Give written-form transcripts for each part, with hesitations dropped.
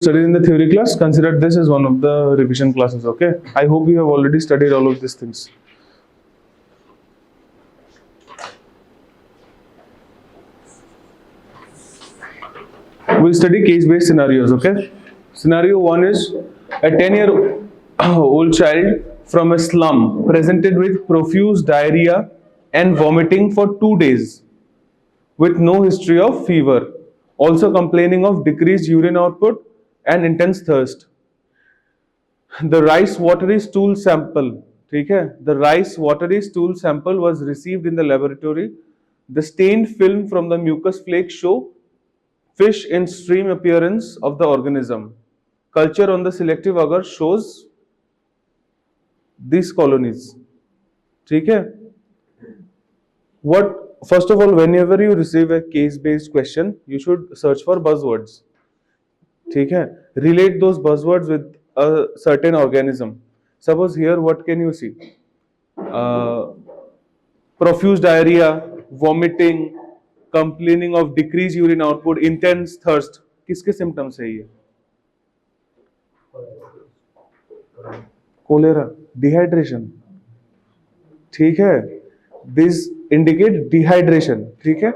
Studied in the theory class, consider this as one of the revision classes. Okay, I hope you have already studied all of these things. We'll study case-based scenarios. Okay, scenario 1 is a 10-year-old child from a slum presented with profuse diarrhea and vomiting for 2 days with no history of fever, also complaining of decreased urine output and intense thirst. The rice watery stool sample, ठीक है, the rice watery stool sample was received in the laboratory. The stained film from the mucus flake show fish in stream appearance of the organism. Culture on the selective agar shows these colonies. ठीक है. What, first of all, whenever you receive a case based question, you should search for buzzwords. ठीक है. Relate those buzzwords with a certain organism. Suppose here, what can you see? Profuse diarrhea, vomiting, complaining of decreased urine output, intense thirst. किसके symptoms है ये? Cholera, dehydration. ठीक है. This indicate dehydration. ठीक है.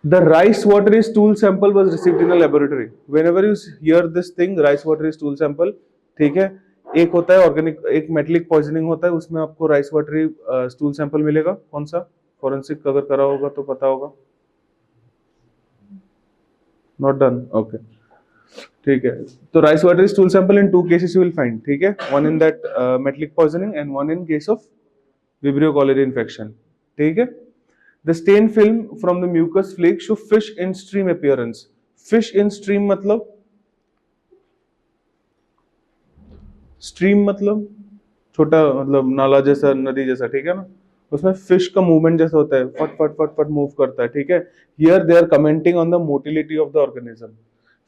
The rice watery stool sample was received in a laboratory. Whenever you hear this thing, rice watery stool sample, ठीक है, एक होता है ऑर्गेनिक, एक मेटलिक पॉइजनिंग होता है, उसमें आपको राइस वाटरी स्टूल सैंपल मिलेगा. कौन सा? फॉरेंसिक अगर करा होगा तो पता होगा. Not done. ओके, ठीक है. तो rice watery stool sample in 2 cases you will find. ठीक है, one in that metallic poisoning and one in case of vibrio cholerae infection. ठीक है. The stained film from the mucus flake show fish in stream appearance. Fish in stream मतलब stream मतलब छोटा, मतलब नाला जैसा, नदी जैसा. ठीक है ना. उसमें फिश का मूवमेंट जैसा होता है, फट फट फट फट मूव करता है. ठीक है. Here they are commenting on the motility of the organism.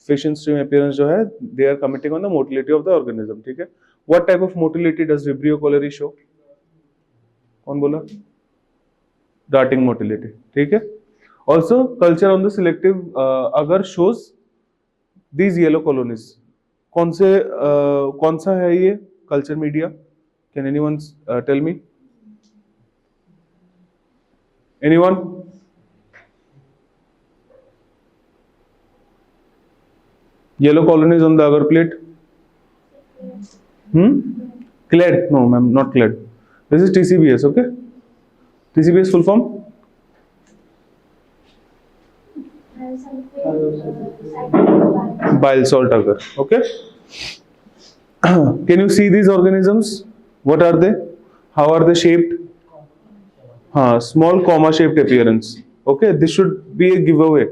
Fish in stream appearance जो है, they are commenting on the motility of the organism. ठीक है. What type of motility does Vibrio cholerae show? कौन बोला? Darting motility. ठीक है. Also, culture on the selective agar shows these yellow colonies. कौन सा है ये culture media? Can anyone tell me? Anyone? Yellow colonies on the agar plate. Clade? No, ma'am, not clade. This is TCBS. Okay. TCBS full form? Bile salt agar. Okay. Can you see these organisms? What are they? How are they shaped? Small comma shaped appearance. Okay, this should be a giveaway.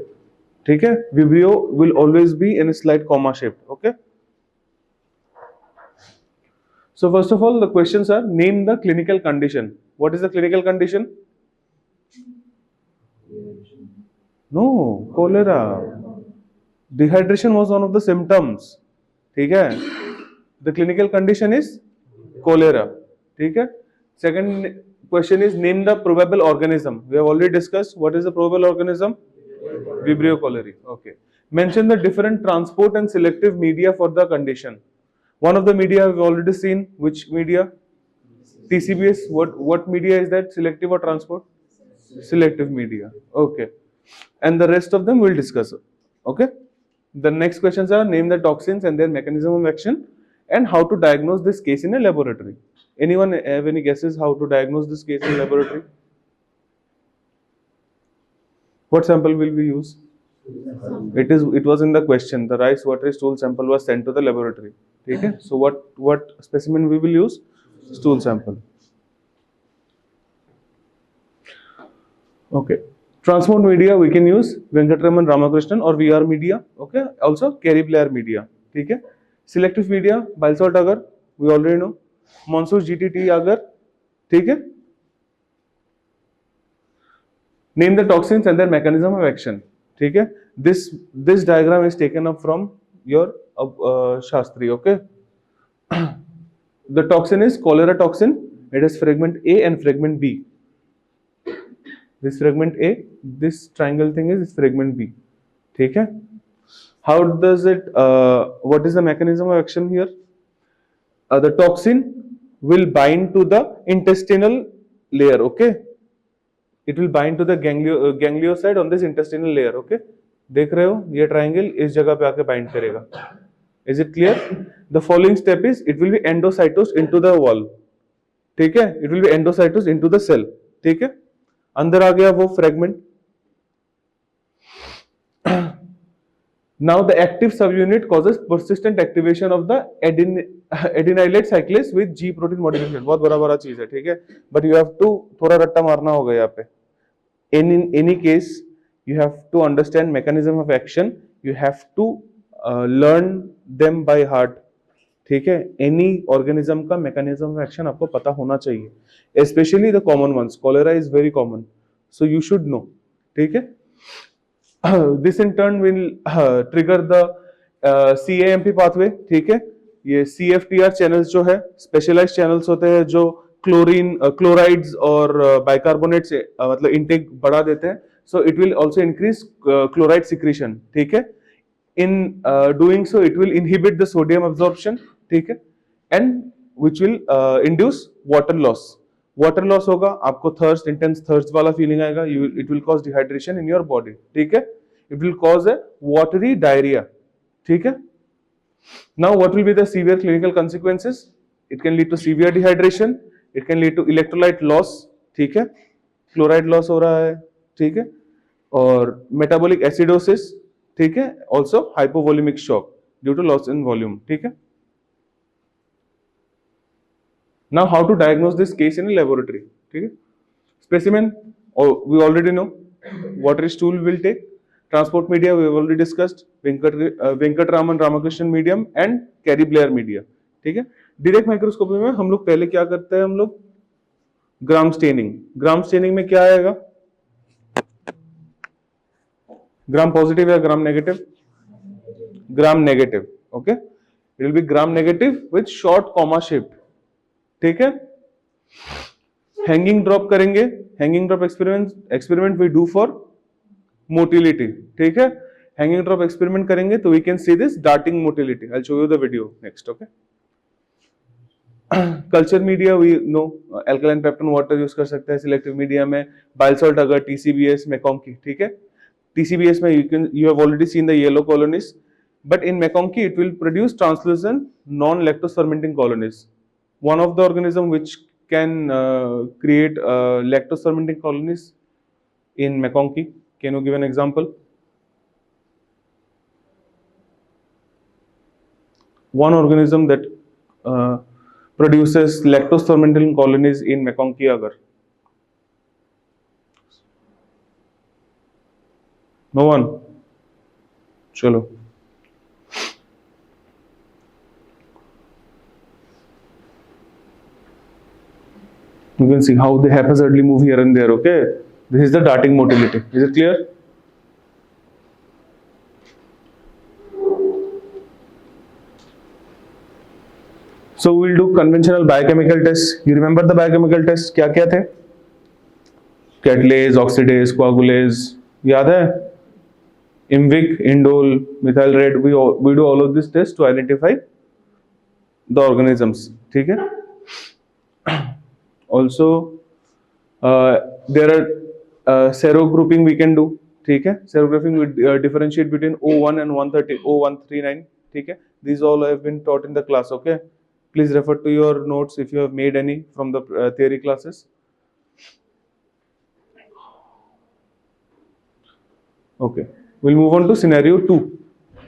ठीक है. Vibrio will always be in a slight comma shaped. Okay. So first of all, the questions are: name the clinical condition. What is the clinical condition? No, cholera. Dehydration was one of the symptoms. ठीक है. The clinical condition is cholera. ठीक है. Second question is name the probable organism. We have already discussed what is the probable organism. Vibrio cholerae. Okay. Mention the different transport and selective media for the condition. One of the media we've already seen. Which media? TCBS. What media is that? Selective or transport? Selective media. Okay. And the rest of them we'll discuss. Okay. The next questions are name the toxins and their mechanism of action and how to diagnose this case in a laboratory. Anyone have any guesses how to diagnose this case in laboratory? What sample will we use? It was in the question. The rice watery stool sample was sent to the laboratory. Okay. So what specimen we will use? Stool sample. Okay. Transport media we can use Venkatraman Ramakrishnan or VR media. Okay. Also Kerry Blair media. ठीक है. Selective media bile salt agar we already know. Monsoon GTT agar. ठीक है. Name the toxins and their mechanism of action. ठीक है. This diagram is taken up from your Shastri. Okay. The toxin is cholera toxin. It has fragment A and fragment B. This fragment A, this triangle thing is fragment B. ठीक है. How does it, what is the mechanism of action here? The toxin will bind to the intestinal layer, okay? It will bind to the ganglioside on this intestinal layer, okay? देख रहे हो ये triangle इस जगह पे आके bind करेगा. Is it clear? The following step is it will be endocytosed into the wall. ठीक है, it will be endocytosed into the cell. ठीक है, अंदर आ गया वो fragment. Now the active subunit causes persistent activation of the adenylate cyclase with G protein modification. बहुत बड़ा चीज है, ठीक है, but you have to थोड़ा रट्टा मारना होगा यहाँ पे. In any case, you have to understand mechanism of action. You have to learn them by heart. ठीक है, any organism का mechanism of action आपको पता होना चाहिए. Especially the common ones. Cholera is very common, so you should know. ठीक है. This in turn will trigger the CAMP pathway. ठीक है, ये CFTR channels जो है specialized channels होते हैं जो क्लोरीन क्लोराइड्स और बाइकार्बोनेट से मतलब इनटेक बढ़ा देते हैं. So it will also increase chloride secretion. ठीक है, in doing so it will inhibit the sodium absorption. ठीक है, and which will induce water loss. Water loss होगा, आपको थर्स्ट, इंटेंस थर्स्ट वाला फीलिंग आएगा. It will cause dehydration in your body. ठीक है, it will cause a watery diarrhoea. ठीक है, now what will be the severe clinical consequences? It can lead to severe dehydration, it can lead to electrolyte loss. ठीक है, chloride loss हो रहा है. ठीक है, और मेटाबॉलिक एसिडोसिस. ठीक है, also hypovolaemic shock due to loss in volume. ठीक है. Now, how to diagnose this case in a laboratory? ठीक है, specimen, we already know. Watery stool will take. Transport media we have already discussed. Venkatraman Ramakrishnan medium and Carey Blair media. ठीक है. Direct microscopy में हम लोग पहले क्या करते हैं, हम लोग ग्राम स्टेनिंग. ग्राम स्टेनिंग में क्या आएगा? ग्राम पॉजिटिव या gram negative? Gram negative. Okay, it will be gram negative with short comma shape. ठीक है. हैंगिंग ड्रॉप करेंगे. Hanging drop experiment we do for motility. ठीक है, हैंगिंग ड्रॉप एक्सपेरिमेंट करेंगे तो we can see this darting motility. I will show you the video next. Okay, culture media we know, alkaline peptone water use कर सकते हैं. Selective media में बाइलसॉल्ट अगर, टीसीबीएस, मेकॉन्की. ठीक है, टीसीबीएस में you have already seen the yellow colonies, but in McConkey it will produce translucent non-lactose fermenting colonies. One of the organism which can create lactose fermenting colonies in McConkey. Can you give an example? One organism that produces lactose fermenting colonies in McConkey agar. No one. चलो, you can see how they haphazardly move here and there. Okay, this is the darting motility. Is it clear? So we will do conventional biochemical tests. You remember the biochemical tests? क्या क्या थे? Catalase, oxidase, coagulase. याद है? Imvic, indole, methyl red. We do all of these tests to identify the organisms. ठीक है? Also, there are serogrouping we can do. ठीक है? Serogrouping we differentiate between O1 and 130, O139. ठीक है? These all have been taught in the class. Okay? Please refer to your notes if you have made any from the theory classes. Okay. We'll move on to scenario 2.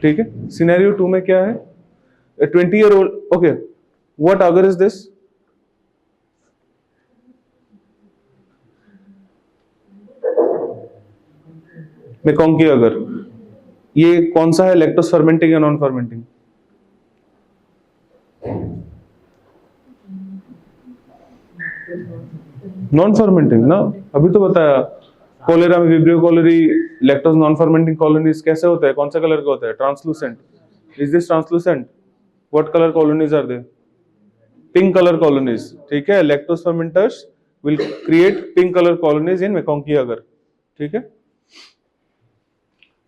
ठीक है, scenario 2 में क्या है? A 20-year-old. Okay, what agar is this? McConkey agar. ये कौन सा है? Lactose fermenting या नॉन फर्मेंटिंग? नॉन फर्मेंटिंग ना, अभी तो बताया. कोलेरा में vibrio cholerae lactose non fermenting colonies कैसे होता है? कौन सा कलर का होता है? Translucent. Is this translucent? What colour colonies are they? Pink colour colonies. ठीक है, lactose fermenters will create pink colour colonies in MacConkey agar. ठीक है,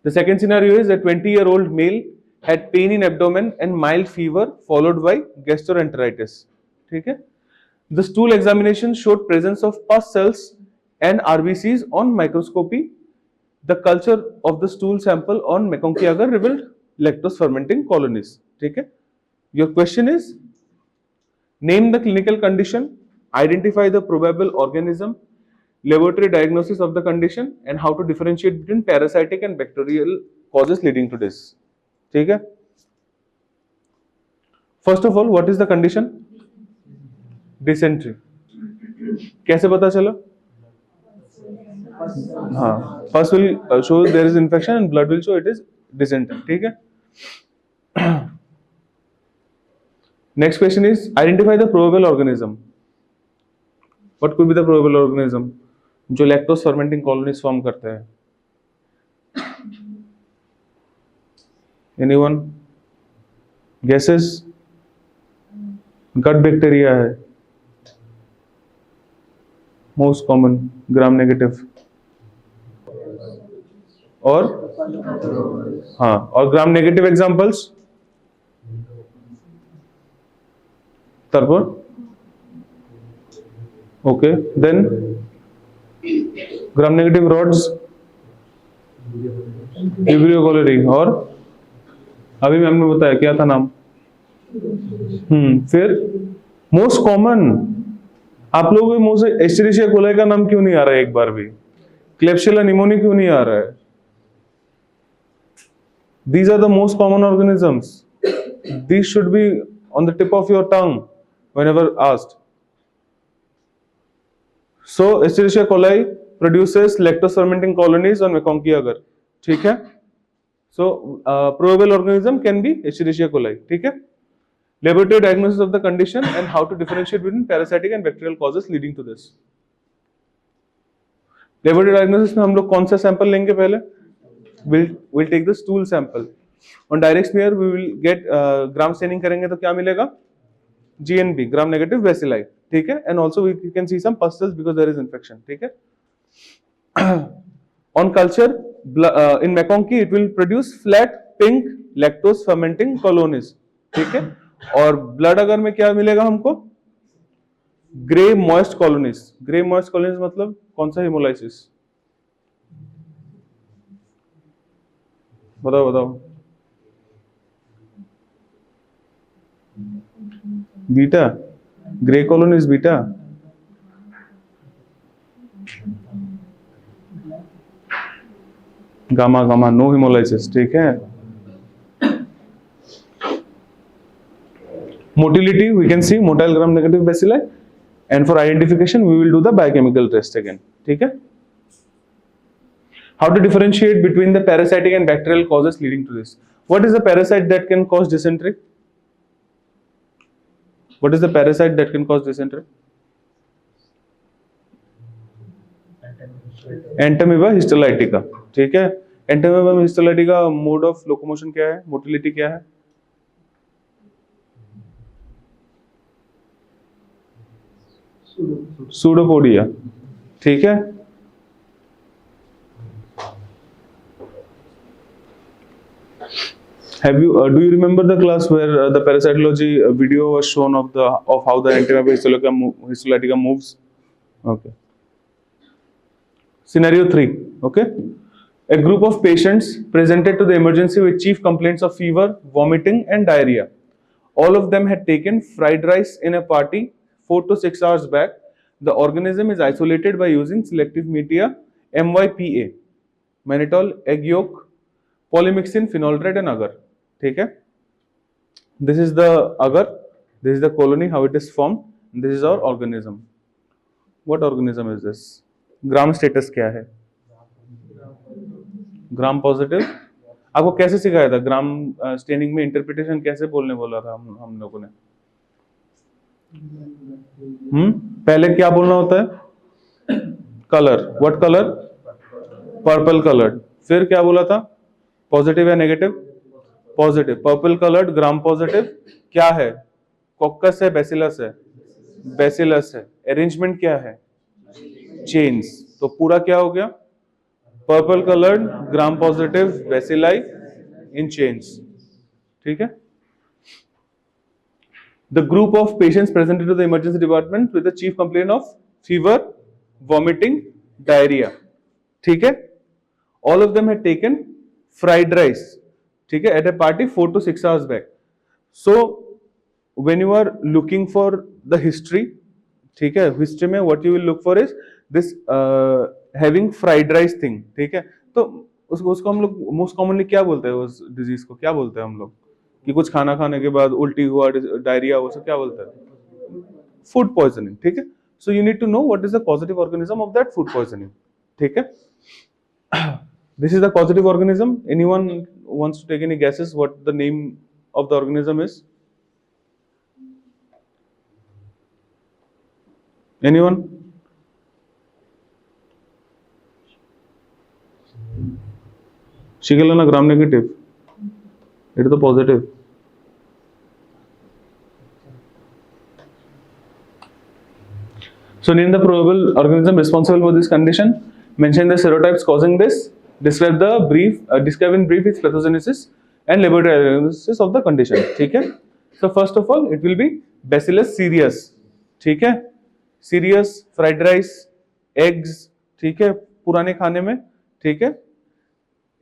The second scenario is a 20-year-old male had pain in abdomen and mild fever followed by gastroenteritis. ठीक है? The stool examination showed presence of pus cells and RBCs on microscopy. The culture of the stool sample on McConkey agar revealed lactose fermenting colonies. ठीक है? Your question is, name the clinical condition, identify the probable organism, laboratory diagnosis of the condition, and how to differentiate between parasitic and bacterial causes leading to this. ठीक है? First of all, what is the condition? Dysentery. कैसे पता चला? हाँ, first will show there is infection and blood will show it is dysentery. ठीक है? Next question is, identify the probable organism. What could be the probable organism जो lactose fermenting colonies form करते हैं? Anyone? Guesses? Gut bacteria है. Most common gram negative. और हाँ, और gram negative examples? तारपर? Okay, then gram negative rods, Vibrio cholerae, और अभी मैम ने बताया क्या था नाम? फिर मोस्ट कॉमन, आप लोगों के मुंह से एस्चेरिशिया कोलाई का नाम क्यों नहीं आ रहा है एक बार भी? क्लेप्सिला निमोनी क्यों नहीं आ रहा है? These are the most common organisms. These should be on the tip of your tongue whenever asked. So Escherichia coli produces lactose fermenting colonies on McConkey agar. ठीक है? So probable organism can be Escherichia coli. ठीक है? Laboratory diagnosis of the condition and how to differentiate between parasitic and bacterial causes leading to this. Laboratory diagnosis में हम लोग कौन सा sample लेंगे पहले? We'll take the stool sample. On direct smear we will get gram staining करेंगे तो क्या मिलेगा? GNB, gram negative bacilli. ठीक है? And also we can see some pustules because there is infection. ठीक है? On culture, in McConkey it will produce flat pink lactose fermenting colonies. ठीक है? और ब्लड अगर में क्या मिलेगा हमको? Grey moist colonies. Grey moist colonies मतलब कौन सा हेमोलाइसिस? बताओ बताओ. Beta. Grey colonies beta. Gamma gamma no haemolysis. ठीक है? Motility, we can see motile gram negative bacilli, and for identification we will do the biochemical test again. ठीक है? How to differentiate between the parasitic and bacterial causes leading to this? What is the parasite that can cause dysentery? What is the parasite that can cause dysentery? Entamoeba histolytica. ठीक है? Entamoeba histolytica mode of locomotion क्या है? Motility क्या है? Pseudopodia. ठीक है? Do you remember the class where the parasitology video was shown of how the Entamoeba histolytica moves? Okay. Scenario 3. Okay. A group of patients presented to the emergency with chief complaints of fever, vomiting, and diarrhea. All of them had taken fried rice in a party 4 to 6 hours back. The organism is isolated by using selective media MYPA, mannitol, egg yolk, polymyxin, phenoltrate, and agar. ठीक है? This is the agar. This is the colony, how it is formed. This is our organism. What organism is this? Gram status क्या है? Gram positive. आपको कैसे सिखाया था? Gram staining में interpretation कैसे बोलने बोला था हम लोगों ने? पहले क्या बोलना होता है? Colour. What colour? Purple coloured. फिर क्या बोला था? पॉजिटिव या negative? Positive. Purple coloured gram positive क्या है? कोकस है, बैसिलस है? बैसिलस है. अरेंजमेंट क्या है? चेन्स. तो पूरा क्या हो गया? Purple coloured gram positive bacilli in chains, ठीक है. The group of patients presented to the emergency department with the chief complaint of fever, vomiting, diarrhea. ठीक है. All of them had taken fried rice. ठीक है. At a party 4 to 6 hours back. So when you are looking for the history, ठीक है, history में what you will look for is this having fried rice thing. ठीक है. तो उसको हम लोग मोस्ट कॉमनली क्या बोलते हैं, उस डिजीज को क्या बोलते हैं हम लोग, कि कुछ खाना खाने के बाद उल्टी हुआ, डायरिया हुआ, क्या बोलते हैं, फूड पॉइजनिंग. ठीक है. So you need to know what is the positive organism of that food poisoning. ठीक है. This is the positive organism. Anyone wants to take any guesses what the name of the organism is? Anyone? Shigella gram negative. It is the positive. So name the probable organism responsible for this condition. Mention the serotypes causing this. Describe in brief its pathogenesis and laboratory diagnosis of the condition. ठीक है. So first of all, it will be Bacillus cereus. ठीक है. Cereus, fried rice, eggs. ठीक है. पुराने खाने में. ठीक है.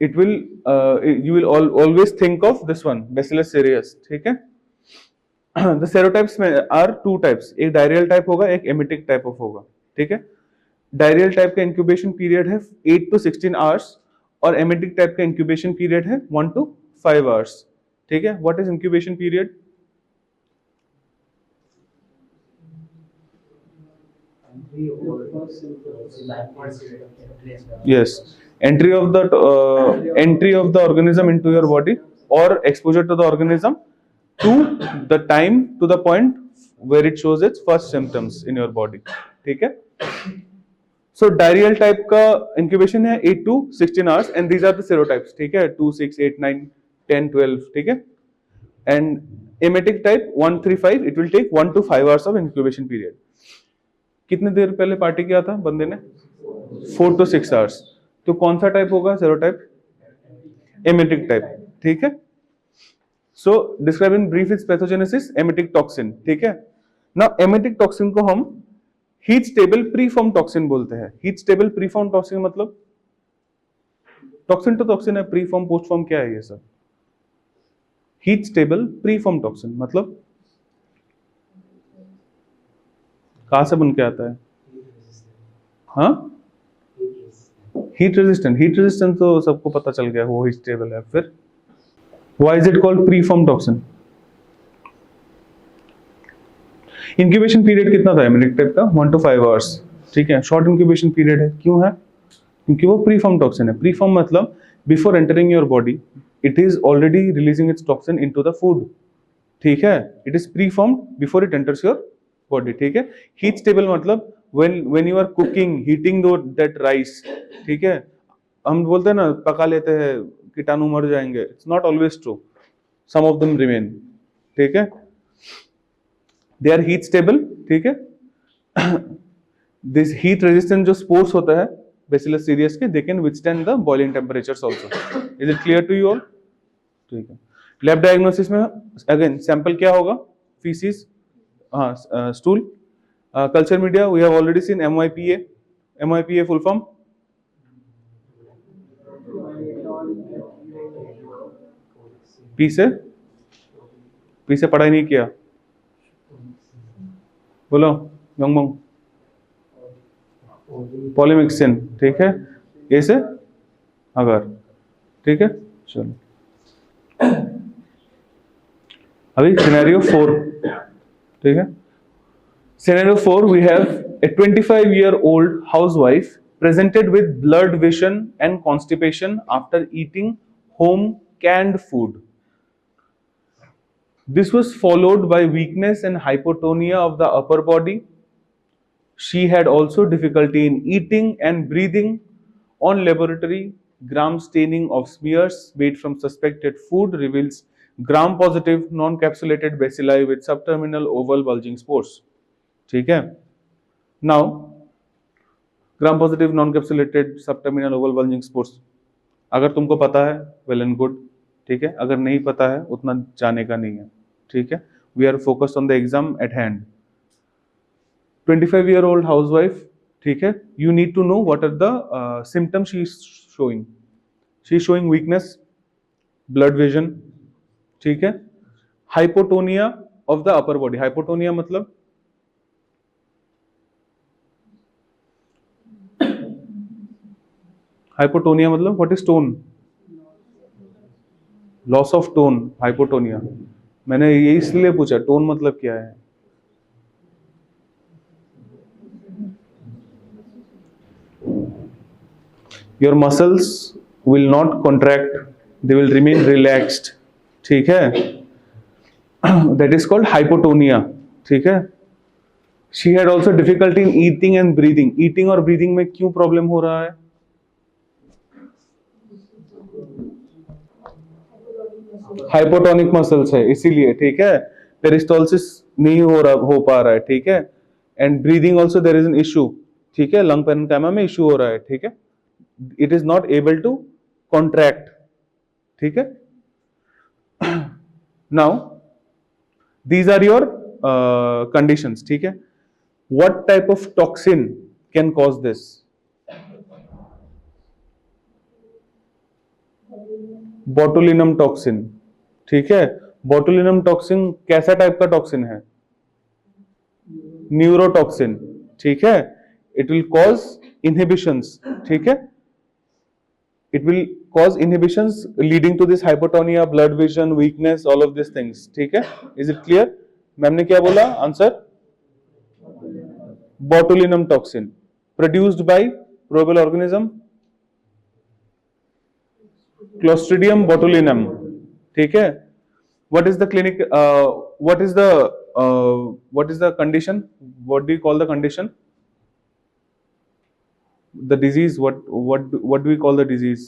It will you will always think of this one, Bacillus cereus. ठीक है. The serotypes में are two types. एक diarrheal type होगा, एक emetic type of होगा. ठीक है. Diarrheal type का incubation period है 8 to 16 hours और emetic type का incubation period है 1 to 5 hours. ठीक है. What is incubation period? Yes. Entry of the organism into your body or exposure to the organism to the time to the point where it shows its first symptoms in your body. ठीक है. So diarrheal type का incubation है 8 to 16 hours and these are the serotypes. ठीक है. 2, 6, 8, 9, 10, 12. ठीक है. And emetic type 1, 3, 5. It will take 1 to 5 hours of incubation period. कितने देर पहले पार्टी किया था बंदे ने? 4 to 6 hours. तो कौन सा टाइप होगा सेरोटाइप? Emetic type. ठीक है. So describe in brief its pathogenesis. Emetic toxin. ठीक है. नाउ एमेटिक टॉक्सिन को हम हीट स्टेबल प्रीफॉर्म टॉक्सिन बोलते हैं. हीट स्टेबल प्रीफॉर्म टॉक्सिन मतलब टॉक्सिन तो टॉक्सिन है, प्रीफॉर्म पोस्टफॉर्म क्या है ये सब? हीट स्टेबल प्रीफॉर्म टॉक्सिन मतलब कहां से बन के आता है? हाँ, हीट रेजिस्टेंट तो सबको पता चल गया वो हीट स्टेबल है. फिर why is it called preform toxin? Incubation period कितना था एमेटिक टाइप का? 1 to 5 hours. ठीक है. शॉर्ट इंक्यूबेशन पीरियड है. क्यों है? क्योंकि वो प्रीफॉर्म टॉक्सिन है. प्रीफॉर्म मतलब before entering your body it is already releasing it's toxin into the food. ठीक है. It is preform before it enters your body. ठीक है. हीट स्टेबल मतलब when you are cooking, heating that rice. ठीक है. हम बोलते हैं ना पका लेते हैं कीटाणु मर जाएंगे. It's not always true. Some of them remain. ठीक है. They are heat stable. ठीक है. This heat resistant जो spores होता है Bacillus cereus के, they can withstand the boiling temperatures also. Is it clear to you all? ठीक है. Lab diagnosis में again sample क्या होगा? Feces, हाँ, stool. Culture media, we have already seen MYPA. MYPA full form? P से पढ़ाई नहीं किया? बोलो यंगमंग. पॉलीमिक्सिन. ठीक है. ए से अगर. ठीक है. चलो अभी सिनेरियो 4. ठीक है. Scenario 4, we have a 25-year-old housewife presented with blurred vision and constipation after eating home canned food. This was followed by weakness and hypotonia of the upper body. She had also difficulty in eating and breathing. On laboratory, gram staining of smears made from suspected food reveals gram-positive non-capsulated bacilli with subterminal oval bulging spores. ठीक है. Now gram positive non capsulated subterminal oval bulging spores, अगर तुमको पता है well and good, ठीक है, अगर नहीं पता है उतना जाने का नहीं है, ठीक है। We are focused on the exam at hand. 25-year-old housewife, ठीक है, you need to know what are the symptoms she is showing. She is showing weakness, blurred vision, ठीक है, hypotonia of the upper body. Hypotonia मतलब what is tone? Loss of tone, hypotonia. मैंने ये इसलिए पूछा tone मतलब क्या है। Your muscles will not contract, they will remain relaxed, ठीक है, दैट इज कॉल्ड हाइपोटोनिया, ठीक है। She had also difficulty in eating and breathing. Eating और ब्रीदिंग में क्यों प्रॉब्लम हो रहा है? हाइपोटोनिक मसल्स है इसीलिए, ठीक है, पेरिस्टोलिसिस नहीं हो पा रहा है, ठीक है, and breathing also there is an issue, ठीक है, लंग पेरेन्काइमा में इशू हो रहा है, ठीक है, it is not able to contract, ठीक है। Now these are your conditions, ठीक है। What type of toxin can cause this? Botulinum toxin, ठीक है। बोटुलिनम टॉक्सिन कैसा टाइप का टॉक्सिन है? न्यूरोटॉक्सिन, ठीक है। इट विल कॉज इनहिबिशंस, ठीक है, it will cause inhibitions leading to this hypotonia, blood vision, weakness, all of these things, ठीक है। is it clear? मैम ने क्या बोला answer? botulinum toxin produced by probable organism Clostridium botulinum, ठीक है। what is the clinic what is the condition? What do you call the condition? The disease, what do we call the disease?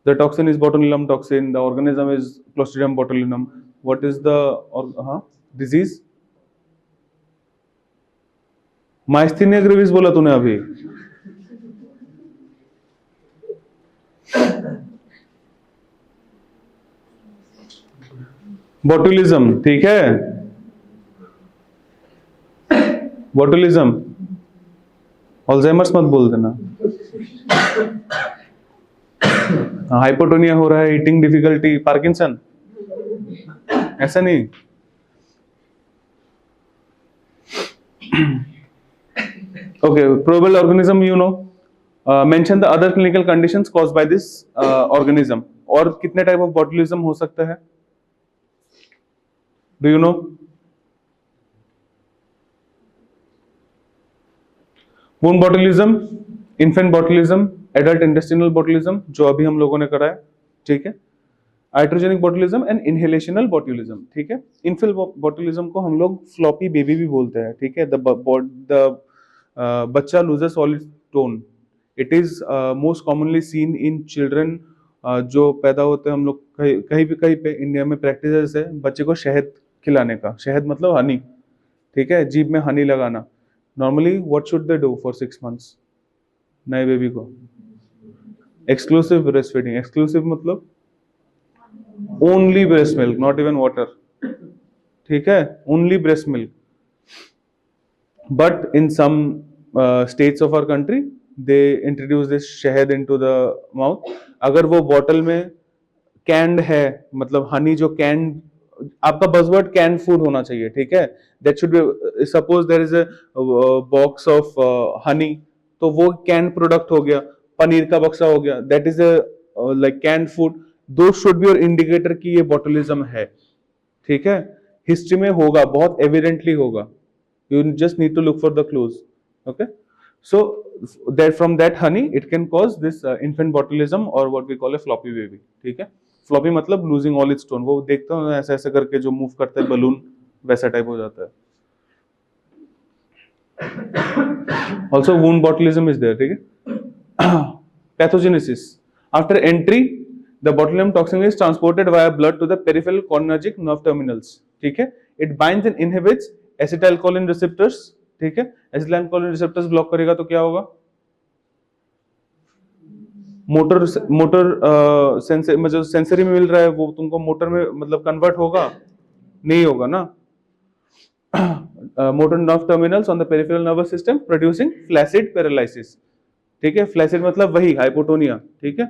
The toxin is botulinum toxin, the organism is Clostridium botulinum. What is the disease? Myasthenia gravis बोला तूने अभी। Botulism, ठीक है, botulism. Alzheimer's मत बोल देना। Hypotonia हो रहा है, ईटिंग डिफिकल्टी, पार्किंसन, ऐसा नहीं। Okay, probable organism you know, mention the other clinical conditions caused by this organism. और कितने टाइप ऑफ बोटुलिज्म हो सकता है? Do you know? Wound botulism, infant botulism, adult intestinal botulism जो अभी हम लोगों ने करा है, ठीक है, iatrogenic botulism and inhalational botulism, ठीक है। इन्फेंट बोटुलिज्म को हम लोग फ्लॉपी बेबी भी बोलते हैं, ठीक है। द बच्चा loses all it's tone. It is most commonly seen in children जो पैदा होते हैं। हम लोग कहीं पे इंडिया में प्रैक्टिस है बच्चे को शहद खिलाने का। शहद मतलब हनी, ठीक है, जीभ में हनी लगाना। Normally what should they do for 6 months नए बेबी को? Exclusive breast feeding. एक्सक्लूसिव मतलब only breast milk, not even water, ठीक है, only breast milk. But in some states of our country they introduce this शहद into the mouth. अगर वो bottle में canned है, मतलब हनी जो कैंड, आपका बज़वर्ड कैंड फूड होना चाहिए, ठीक है, that should be, suppose there is a box of honey, तो वो कैंड प्रोडक्ट हो गया। पनीर का बक्सा हो गया, that is a like canned food. Though should be your indicator कि ये बोटुलिज्म है, ठीक है। हिस्ट्री में होगा, बहुत एविडेंटली होगा, you just need to look for the clues, okay. So that from that honey it can cause this infant botulism or what we call a floppy baby, ठीक है। floppy मतलब losing all its tone, वो देखते हो ऐसे ऐसे करके जो मूव करते हैं बलून, वैसा टाइप हो जाता है। also wound botulism is there, ठीक है। pathogenesis, after entry the botulinum toxin is transported via blood to the peripheral cholinergic nerve terminals, ठीक है। it binds and inhibits acetylcholine receptors, ठीक है। एसिटाइलकोलिन रिसेप्टर्स ब्लॉक करेगा तो क्या होगा? मोटर सेंसर में जो सेंसरी में मिल रहा है वो तुमको मोटर में मतलब कन्वर्ट होगा, नहीं होगा ना। Motor nerve terminals on the peripheral nervous system producing flaccid paralysis, ठीक है। फ्लैसिड मतलब वही हाइपोटोनिया, ठीक है।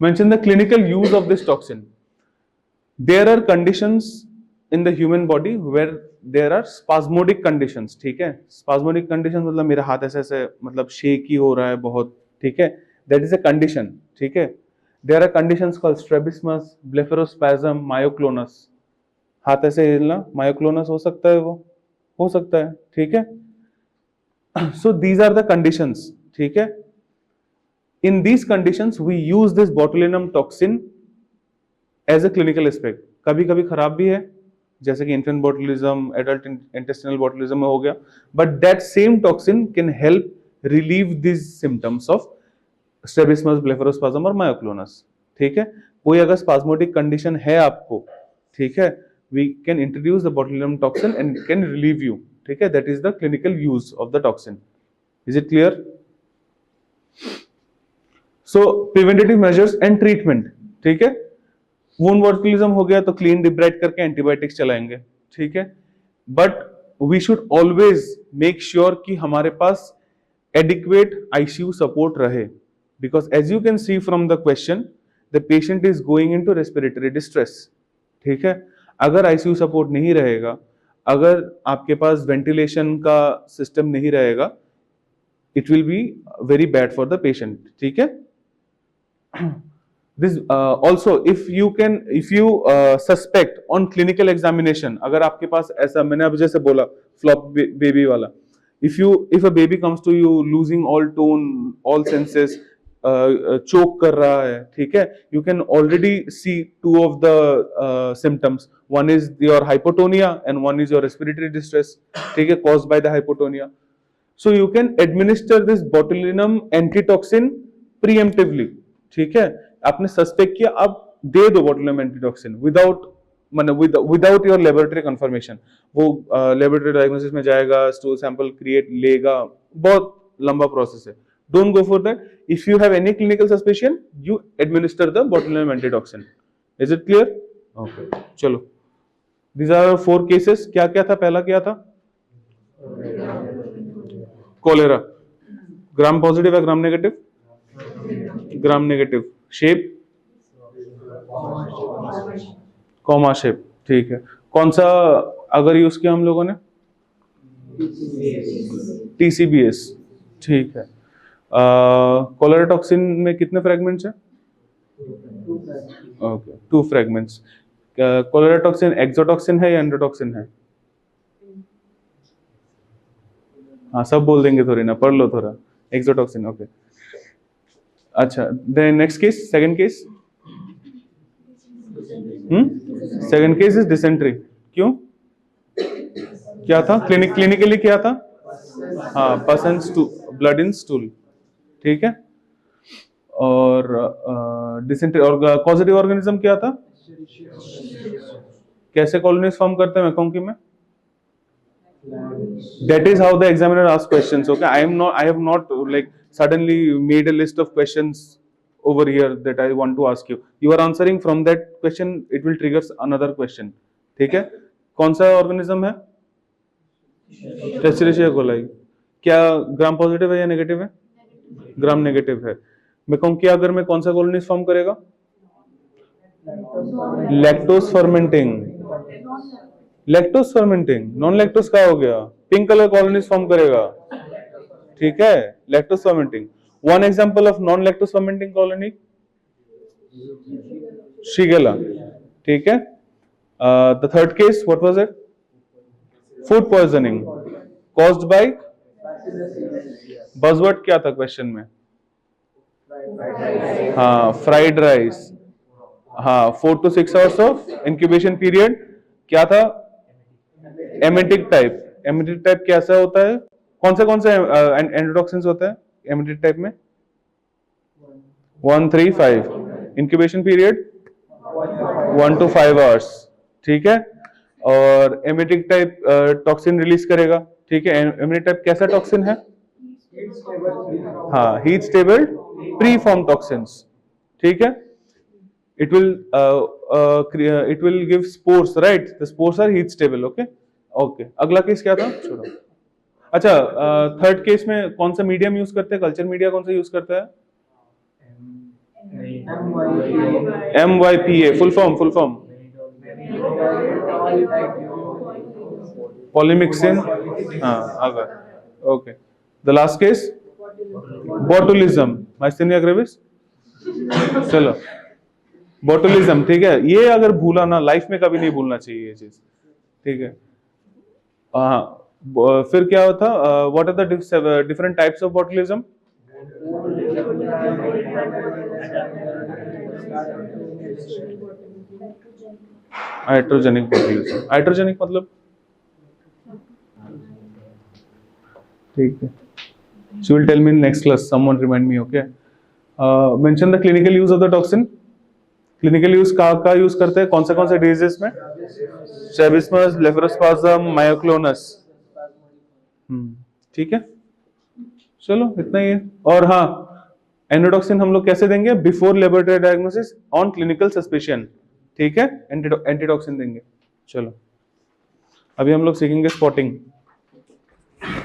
Mention the clinical use of this toxin. There are conditions in the human body where there are spasmodic conditions, ठीक है। Spasmodic conditions मतलब मेरा हाथ ऐसे ऐसे मतलब शेक ही हो रहा है बहुत, ठीक है, दैट इज अ कंडीशन, ठीक है। There are conditions called strabismus, blepharospasm, myoclonus, हाथ ऐसे हिलना, मायोक्लोनस हो सकता है, वो हो सकता है, ठीक है। So these are the conditions, ठीक है। In these conditions we use this botulinum toxin as a clinical aspect. कभी कभी खराब भी है, जैसे कि infant botulism, adult intestinal botulism में हो गया, but that same toxin can help relieve this symptoms of strabismus, blepharospasm और मायोक्लोनस, ठीक है। कोई अगर स्पाज्मोडिक कंडीशन है आपको, ठीक है, we can introduce the botulinum toxin and it can relieve you, ठीक है। that is the clinical use of the toxin. Is it clear? So preventative measures and treatment, ठीक है। wound botulism हो गया तो clean debride करके antibiotics चलाएंगे, ठीक है। but we should always make sure कि हमारे पास adequate ICU support रहे, because as you can see from the question the patient is going into respiratory distress, ठीक है। अगर आईसीयू सपोर्ट नहीं रहेगा, अगर आपके पास वेंटिलेशन का सिस्टम नहीं रहेगा, it will be very bad for the patient, ठीक है। This also if you suspect on clinical examination, अगर आपके पास ऐसा, मैंने अभी जैसे बोला फ्लॉप बेबी वाला, if a baby comes to you losing all tone, all senses, चोक कर रहा है, ठीक है, you can already see two of the symptoms, one is your hypotonia and one is your respiratory distress, ठीक है, caused by the hypotonia. So you can administer this botulinum antitoxin preemptively, ठीक है। आपने सस्पेक्ट किया, अब दे दो botulinum antitoxin without your laboratory confirmation. वो लेबोरेटरी डायग्नोसिस में जाएगा, स्टूल सैंपल क्रिएट लेगा, बहुत लंबा प्रोसेस है। Don't go for that. If you have any clinical suspicion, you administer the botulinum antitoxin. Is it clear? Okay. चलो. These are 4 cases. क्या क्या था? पहला क्या था? Cholera. Gram positive या gram negative? Gram negative. Shape? Comma shape. ठीक है. कौन सा अगर यूज किया हम लोगों ने? TCBS. ठीक है। कोलेरा टॉक्सिन में कितने फ्रैगमेंट्स हैं? Okay, 2 fragments. Cholera toxin exotoxin है या एंडोटॉक्सिन है? हाँ, सब बोल देंगे थोड़ी ना, पढ़ लो थोड़ा। Exotoxin, okay. अच्छा, then next case, second case. Second case is dysentery. क्यों? क्या था? क्लिनिकली क्या था? हाँ, पस एंड ब्लड इन स्टूल, ठीक है। और डिसेंट्री और कॉजेटिव ऑर्गेनिज्म क्या था? कैसे कॉलोनीज फॉर्म करते हैं मैकोंकी में? That is how the examiner asks questions. Okay, I have not like suddenly made a list of questions over here that I want to ask you. You are answering from that question. It will trigger another question. ठीक है? कौन सा organism है? टेस्टिलिशिया coli. क्या gram positive है या negative है? Gram negative है। मैकोंकी अगर में कौन सा कॉलोनीज फॉर्म करेगा? Lactose fermenting. Lactose fermenting. Non lactose का हो गया? पिंक कलर कॉलोनीज फॉर्म करेगा, ठीक है, lactose fermenting. One example of non lactose fermenting colony, Shigella, ठीक है। The third case, what was it? Food poisoning caused by, buzzword क्या था क्वेश्चन में? हाँ, फ्राइड राइस। हाँ, 4 to 6 hours of incubation period. क्या था? Emetic type. एमेटिक टाइप कैसा होता है? कौन से एंटीटॉक्सिन्स होते हैं एमेटिक टाइप में? 1, 3, 5। इंक्यूबेशन पीरियड 1 to 5 आवर्स, ठीक है। और एमेटिक टाइप टॉक्सिन रिलीज करेगा, ठीक है। एमेटिक टाइप कैसा टॉक्सिन है? हाँ, heat stable pre form toxins, ठीक है. It will give spores, right? The spores are heat stable. Okay. Okay. अगला केस क्या था? छोड़ो. अच्छा, थर्ड केस में कौन सा मीडियम यूज करते हैं? कल्चर मीडिया कौन सा यूज करता है? MYPA. Full form. पॉलीमिक्सिन. हाँ, आगे. Okay. The last case botulism. Myasthenia gravis. चलो, बोटुलिज्म, ठीक है. ये अगर भूला ना, लाइफ में कभी नहीं भूलना चाहिए ये चीज, ठीक है. हाँ, फिर क्या होता? What are the different types of botulism? Hydrogenic botulism. Hydrogenic मतलब, ठीक है. She will tell me in next class. Someone remind me, okay? Mention the clinical use of the toxin. Clinical use का यूज करते हैं? कौन से diseases में? Strabismus, blepharospasm, myoclonus. ठीक है. चलो, इतना ही है. और हाँ, एंडोटॉक्सिन हम लोग कैसे देंगे? Before laboratory diagnosis, on clinical suspicion, ठीक है. एंटीटॉक्सिन देंगे. चलो, अभी हम लोग सीखेंगे स्पॉटिंग.